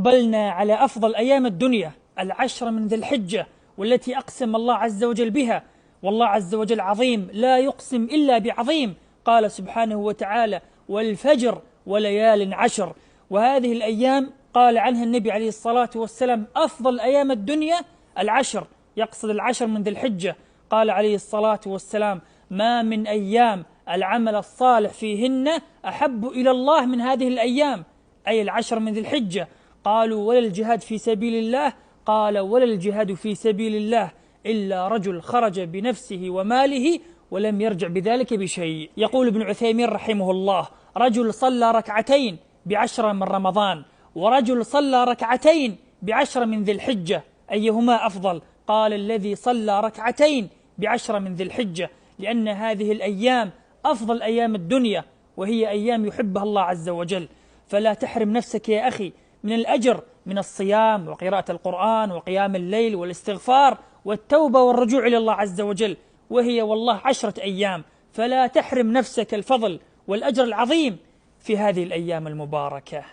أقبلنا على أفضل أيام الدنيا، العشر من ذي الحجة، والتي أقسم الله عز وجل بها، والله عز وجل عظيم لا يقسم إلا بعظيم. قال سبحانه وتعالى: والفجر وليال عشر. وهذه الأيام قال عنها النبي عليه الصلاة والسلام: أفضل أيام الدنيا العشر، يقصد العشر من ذي الحجة. قال عليه الصلاة والسلام: ما من أيام العمل الصالح فيهن أحب إلى الله من هذه الأيام، أي العشر من ذي الحجة. قالوا: ولا الجهاد في سبيل الله؟ قال: ولا الجهاد في سبيل الله إلا رجل خرج بنفسه وماله ولم يرجع بذلك بشيء. يقول ابن عثيمين رحمه الله: رجل صلى ركعتين بعشر من رمضان، ورجل صلى ركعتين بعشر من ذي الحجة، أيهما أفضل؟ قال: الذي صلى ركعتين بعشر من ذي الحجة، لأن هذه الأيام أفضل أيام الدنيا، وهي أيام يحبها الله عز وجل. فلا تحرم نفسك يا أخي من الأجر من الصيام وقراءة القرآن وقيام الليل والاستغفار والتوبة والرجوع إلى الله عز وجل، وهي والله 10 أيام. فلا تحرم نفسك الفضل والأجر العظيم في هذه الأيام المباركة.